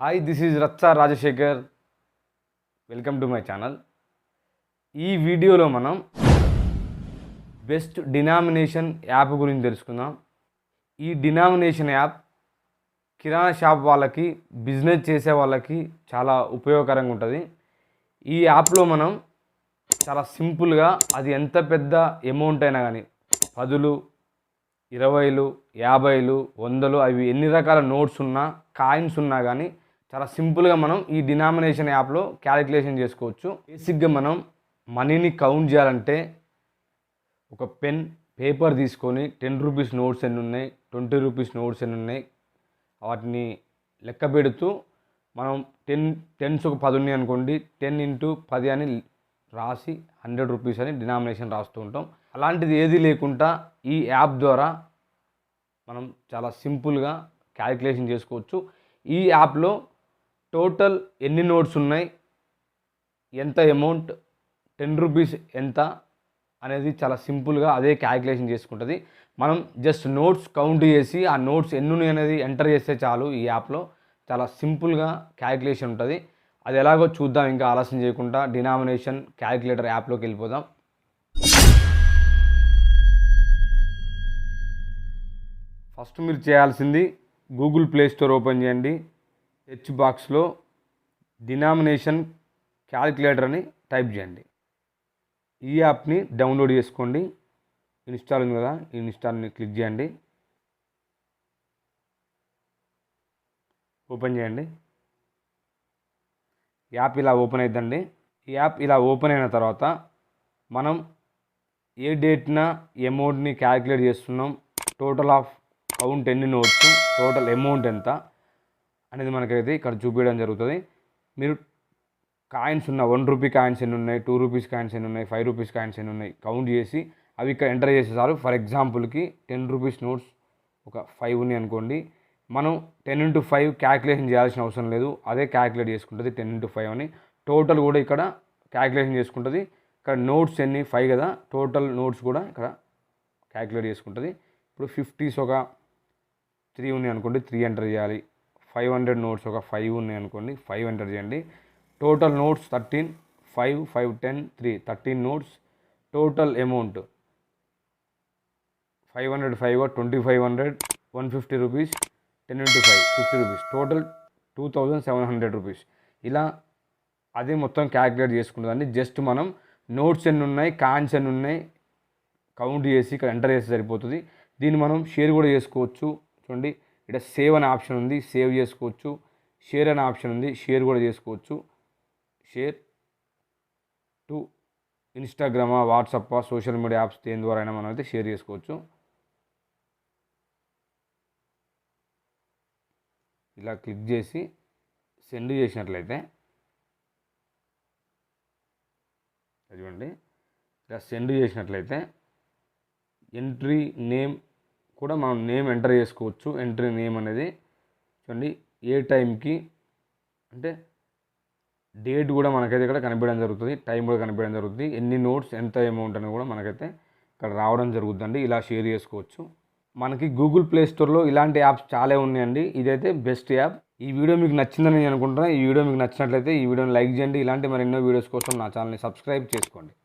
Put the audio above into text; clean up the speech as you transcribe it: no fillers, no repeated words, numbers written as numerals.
Hi, this is Racha Rajasekhar. Welcome to my channel. ఈ వీడియోలో మనం బెస్ట్ డినామినేషన్ యాప్ గురించి తెలుసుకుందాం. ఈ డినామినేషన్ యాప్ కిరాణా షాప్ వాళ్ళకి, బిజినెస్ చేసే వాళ్ళకి చాలా ఉపయోగకరంగా ఉంటుంది. ఈ యాప్లో మనం చాలా సింపుల్గా, అది ఎంత పెద్ద అమౌంట్ అయినా కానీ, 10లు, 20లు, 50లు, 100లు, అవి ఎన్ని రకాల నోట్స్ ఉన్నా, కాయిన్స్ ఉన్నా కానీ చాలా సింపుల్గా మనం ఈ డినామినేషన్ యాప్లో క్యాలిక్యులేషన్ చేసుకోవచ్చు. బేసిక్గా మనం మనీని కౌంట్ చేయాలంటే ఒక పెన్, పేపర్ తీసుకొని 10 రూపీస్ నోట్స్ ఎన్ని ఉన్నాయి, 20 రూపీస్ నోట్స్ ఎన్ని ఉన్నాయి, వాటిని లెక్క పెడుతూ మనం టెన్స్ ఒక 10 ఉన్నాయి అనుకోండి, 10 ఇంటూ 10 అని రాసి 100 రూపీస్ అని డినామినేషన్ రాస్తూ ఉంటాం. అలాంటిది ఏది లేకుండా ఈ యాప్ ద్వారా మనం చాలా సింపుల్గా క్యాలిక్యులేషన్ చేసుకోవచ్చు. ఈ యాప్లో టోటల్ ఎన్ని నోట్స్ ఉన్నాయి, ఎంత అమౌంట్, 10 రూపీస్ ఎంత అనేది చాలా సింపుల్గా అదే క్యాలిక్యులేషన్ చేసుకుంటుంది. మనం జస్ట్ నోట్స్ కౌంట్ చేసి ఆ నోట్స్ ఎన్ని ఉన్నాయి అనేది ఎంటర్ చేస్తే చాలు. ఈ యాప్లో చాలా సింపుల్గా క్యాలిక్యులేషన్ ఉంటుంది. అది ఎలాగో చూద్దాం. ఇంకా ఆలస్యం చేయకుండా డినామినేషన్ క్యాలిక్యులేటర్ యాప్లోకి వెళ్ళిపోదాం. ఫస్ట్ మీరు చేయాల్సింది గూగుల్ ప్లే స్టోర్ ఓపెన్ చేయండి. సెర్చ్ బాక్స్లో డినామినేషన్ క్యాలిక్యులేటర్ అని టైప్ చేయండి. ఈ యాప్ని డౌన్లోడ్ చేసుకోండి. ఇన్స్టాల్ ఉంది కదా, ఈ ఇన్స్టాల్ని క్లిక్ చేయండి. ఓపెన్ చేయండి. యాప్ ఇలా ఓపెన్ అవుతుందండి. ఈ యాప్ ఇలా ఓపెన్ అయిన తర్వాత మనం ఏ డేట్న అమౌంట్ని క్యాలిక్యులేట్ చేస్తున్నాం, టోటల్ ఆఫ్ కౌంట్ ఎన్ని నోట్స్, టోటల్ అమౌంట్ ఎంత అనేది మనకైతే ఇక్కడ చూపించడం జరుగుతుంది. మీరు కాయిన్స్ ఉన్న 1 రూపీ కాయిన్స్ ఎన్ని ఉన్నాయి, 2 రూపీస్ కాయిన్స్ ఎన్ని ఉన్నాయి, 5 రూపీస్ కాయిన్స్ ఎన్ని ఉన్నాయి కౌంట్ చేసి అవి ఇక్కడ ఎంటర్ చేసేసారు. ఫర్ ఎగ్జాంపుల్కి 10 రూపీస్ నోట్స్ ఒక 5 ఉన్నాయి అనుకోండి, మనం 10 ఇంటూ 5 క్యాలిక్యులేషన్ చేయాల్సిన అవసరం లేదు, అదే క్యాలిక్యులేట్ చేసుకుంటుంది 10 ఇంటూ 5 అని. టోటల్ కూడా ఇక్కడ క్యాలిక్యులేషన్ చేసుకుంటుంది. ఇక్కడ నోట్స్ ఎన్ని 5 కదా, టోటల్ నోట్స్ కూడా ఇక్కడ క్యాలిక్యులేట్ చేసుకుంటుంది. ఇప్పుడు 50s ఒక 3 ఉన్నాయి అనుకోండి, 3 ఎంటర్ చేయాలి. 500 నోట్స్ ఒక 5 ఉన్నాయి అనుకోండి, 5 ఎంటర్ చేయండి. Total notes 13, 5, 5, 10, 3, 13 notes. Total amount 500, 5, 2500, 150 rupees, 10 into 5, 50 rupees, total 2700 rupees. ఇలా అదే మొత్తం క్యాలిక్యులేట్ చేసుకుంటుందండి. జస్ట్ మనం నోట్స్ ఎన్ని ఉన్నాయి, కాయిన్స్ ఎన్ని ఉన్నాయి కౌంట్ చేసి ఇక్కడ ఎంటర్ చేస్తే సరిపోతుంది. దీన్ని మనం షేర్ కూడా చేసుకోవచ్చు. చూడండి, ఇక్కడ సేవ్ అనే ఆప్షన్ ఉంది, సేవ్ చేసుకోవచ్చు. షేర్ అనే ఆప్షన్ ఉంది, షేర్ కూడా చేసుకోవచ్చు. షేర్ టు ఇన్స్టాగ్రామా, వాట్సాప్పా, సోషల్ మీడియా యాప్స్ దేని ద్వారా అయినా మనం అయితే షేర్ చేసుకోవచ్చు. ఇలా క్లిక్ చేసి సెండ్ చేసినట్లయితే చూడండి, ఇలా సెండ్ చేసినట్లయితే ఎంట్రీ నేమ్ కూడా మనం నేమ్ ఎంటర్ చేసుకోవచ్చు. ఎంట్రీ నేమ్ అనేది చూడండి, ఏ టైంకి అంటే డేట్ కూడా మనకైతే ఇక్కడ కనిపించడం జరుగుతుంది, టైం కూడా కనిపించడం జరుగుతుంది, ఎన్ని నోట్స్ ఎంత అమౌంట్ అని కూడా మనకైతే ఇక్కడ రావడం జరుగుతుందండి. ఇలా షేర్ చేసుకోవచ్చు. మనకి గూగుల్ ప్లే స్టోర్లో ఇలాంటి యాప్స్ చాలా ఉన్నాయండి. ఇదైతే బెస్ట్ యాప్. ఈ వీడియో మీకు నచ్చిందని నేను అనుకుంటున్నాను. ఈ వీడియో మీకు నచ్చినట్లయితే ఈ వీడియోని లైక్ చేయండి. ఇలాంటి మరెన్నో వీడియోస్ కోసం నా ఛానల్ని సబ్స్క్రైబ్ చేసుకోండి.